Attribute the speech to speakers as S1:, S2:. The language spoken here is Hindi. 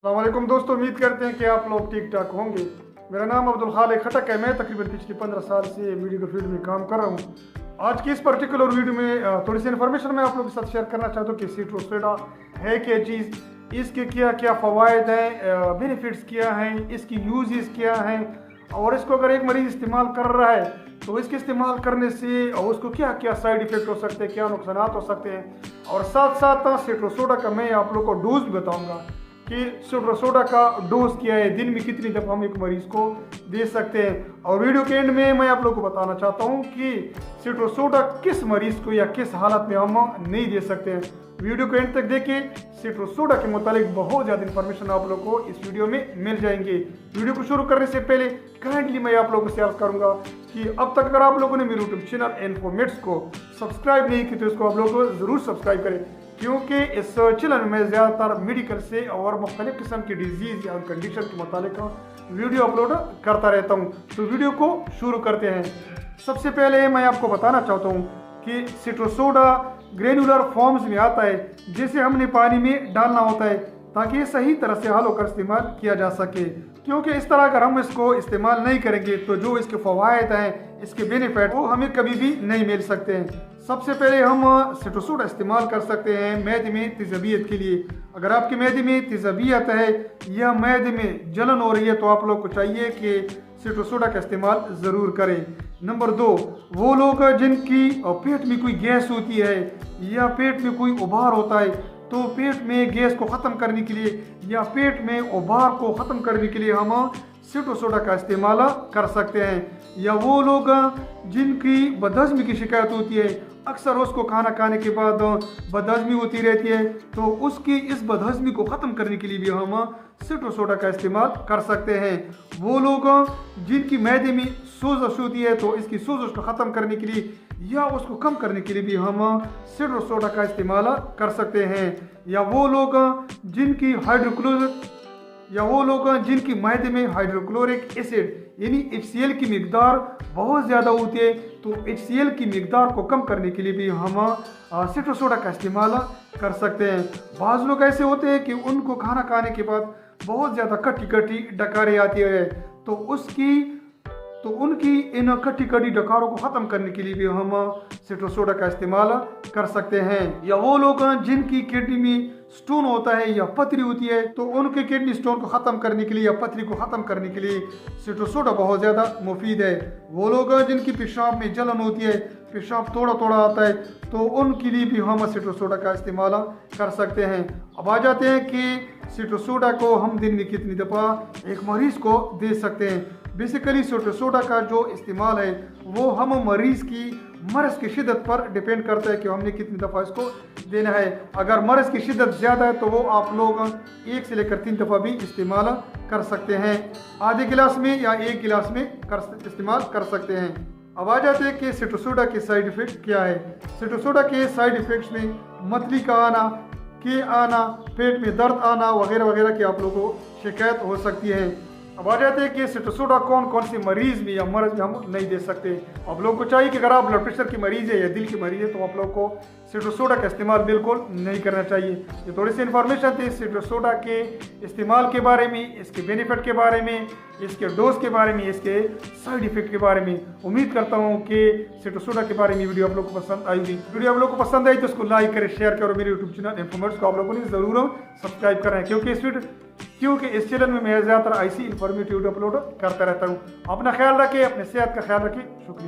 S1: अस्सलाम वालेकुम दोस्तों, उम्मीद करते हैं कि आप लोग ठीक ठाक होंगे। मेरा नाम अब्दुल खालिक खटक है। मैं तकरीबन पिछले 15 साल से वीडियो फील्ड में काम कर रहा हूँ। आज की इस पर्टिकुलर वीडियो में थोड़ी सी इन्फॉर्मेशन मैं आप लोगों के साथ शेयर करना चाहता हूँ कि सिट्रोसेडा है क्या चीज़, इसके क्या क्या फ़वाइद हैं, बेनिफिट्स क्या हैं, इसकी यूजेस क्या हैं, और इसको अगर एक मरीज़ इस्तेमाल कर रहा है तो इसके इस्तेमाल करने से उसको क्या क्या साइड इफ़ेक्ट हो सकते हैं, क्या नुकसान हो सकते हैं, और साथ साथ सिट्रोसेडा का मैं आप लोग को डोज भी बताऊँगा कि सिट्रोसेडा का डोज क्या है, दिन में कितनी दफ़ा हम एक मरीज़ को दे सकते हैं। और वीडियो के एंड में मैं आप लोगों को बताना चाहता हूँ कि सिट्रोसेडा किस मरीज़ को या किस हालत में हम नहीं दे सकते हैं। वीडियो को एंड तक देखिए, सिट्रोसेडा के मुतालिक बहुत ज़्यादा इन्फॉर्मेशन आप लोगों को इस वीडियो में मिल जाएंगे। वीडियो को शुरू करने से पहले काइंडली मैं आप लोगों से अर्ज करूँगा कि अब तक अगर आप लोगों ने मेरे यूट्यूब चैनल इन्फॉर्मेट्स को सब्सक्राइब नहीं किया तो इसको आप लोग ज़रूर सब्सक्राइब करें, क्योंकि इस चैनल में ज़्यादातर मेडिकल से और मुख्तलिफ किस्म की डिजीज़ या कंडीशन के मुतालिक वीडियो अपलोड करता रहता हूँ। तो वीडियो को शुरू करते हैं। सबसे पहले मैं आपको बताना चाहता हूँ कि सिट्रोसेडा ग्रेनुलर फॉर्म्स में आता है, जिसे हमने पानी में डालना होता है ताकि सही तरह से हल होकर इस्तेमाल किया जा सके। क्योंकि इस तरह अगर हम इसको इस्तेमाल नहीं करेंगे तो जो इसके फ़वाइद हैं, इसके बेनिफिट, वो हमें कभी भी नहीं मिल सकते हैं। सबसे पहले हम सिट्रोसेडा इस्तेमाल कर सकते हैं मैदे में तेज़ाबियत के लिए। अगर आपके मैदे में तेज़ाबियत है या मैदे में जलन हो रही है तो आप लोग को चाहिए कि सिट्रोसेडा का इस्तेमाल ज़रूर करें। नंबर 2, वो लोग जिनकी पेट में कोई गैस होती है या पेट में कोई उबार होता है, तो पेट में गैस को ख़त्म करने के लिए या पेट में उबार को ख़त्म करने के लिए हम सिट्रोसेडा का इस्तेमाल कर सकते हैं। या वो लोग जिनकी बदहज़मी की शिकायत होती है, अक्सर उसको खाना खाने के बाद बदहज़मी होती रहती है, तो उसकी इस बदहज़मी को ख़त्म करने के लिए भी हम सिट्रोसेडा का इस्तेमाल कर सकते हैं। वो लोग जिनकी मैदे में सोजश होती है, तो इसकी सोजश को ख़त्म करने के लिए या उसको कम करने के लिए भी हम सिट्रोसेडा का इस्तेमाल कर सकते हैं। या वो लोग जिनकी मैदे में हाइड्रोक्लोरिक एसिड यानी HCl की मिकदार बहुत ज़्यादा होती है, तो HCl की मिकदार को कम करने के लिए भी हम सिट्रोसेडा का इस्तेमाल कर सकते हैं। बाज़ लोग ऐसे होते हैं कि उनको खाना खाने के बाद बहुत ज़्यादा कटी कटी डकारें आती है, तो उनकी इन कटी कटी डकारों को ख़त्म करने के लिए भी हम सिट्रोसेडा का इस्तेमाल कर सकते हैं। या वो लोग जिनकी किडनी में स्टोन होता है या पथरी होती है, तो उनके किडनी स्टोन को ख़त्म करने के लिए या पथरी को ख़त्म करने के लिए सिट्रोसेडा बहुत ज़्यादा मुफीद है। वो लोग जिनकी पेशाब में जलन होती है, पेशाब थोड़ा थोड़ा आता है, तो उनके लिए भी हम सिट्रोसेडा का इस्तेमाल कर सकते हैं। अब आ जाते हैं कि सिट्रोसेडा को हम दिन में कितनी दफ़ा एक मरीज़ को दे सकते हैं। बेसिकली सिट्रोसेडा का जो इस्तेमाल है वो हम मरीज़ की मर्ज़ की शिद्दत पर डिपेंड करता है कि हमने कितनी दफ़ा इसको देना है। अगर मर्ज़ की शिद्दत ज़्यादा है तो वो आप लोग 1 से लेकर 3 दफ़ा भी इस्तेमाल कर सकते हैं। आधे गिलास में या 1 गिलास में इस्तेमाल कर सकते हैं। अब आ जाते हैं कि सिट्रोसेडा के साइड इफ़ेक्ट क्या है। सिट्रोसेडा के साइड इफ़ेक्ट्स में मतली का आना, पेट में दर्द आना वगैरह वगैरह की आप लोगों को शिकायत हो सकती है। अब आ जाते हैं कि सिट्रोसेडा कौन कौन से मरीज़ में या मर्ज़ में हम नहीं दे सकते। आप लोगों को चाहिए कि अगर आप ब्लड प्रेशर की मरीज़ है या दिल की मरीज़ है तो आप लोगों को सिट्रोसेडा का इस्तेमाल बिल्कुल नहीं करना चाहिए। ये थोड़ी सी इन्फॉर्मेशन थी सिट्रोसेडा के इस्तेमाल के बारे में, इसके बेनिफिट के बारे में, इसके डोज के बारे में, इसके साइड इफ़ेक्ट के बारे में। उम्मीद करता हूँ कि सिट्रोसेडा के बारे में वीडियो आप लोग को पसंद आई होगी। वीडियो आप लोग को पसंद आई तो उसको लाइक करें, शेयर करो। मेरे यूट्यूब चैनल इन्फॉर्मेट्स को आप लोगों ने ज़रूर सब्सक्राइब करें, क्योंकि इस चैनल में मैं ज़्यादातर ऐसी इन्फॉर्मेटिव वीडियो अपलोड करता रहता हूँ। अपना ख्याल रखें, अपने सेहत का ख्याल रखें। शुक्रिया।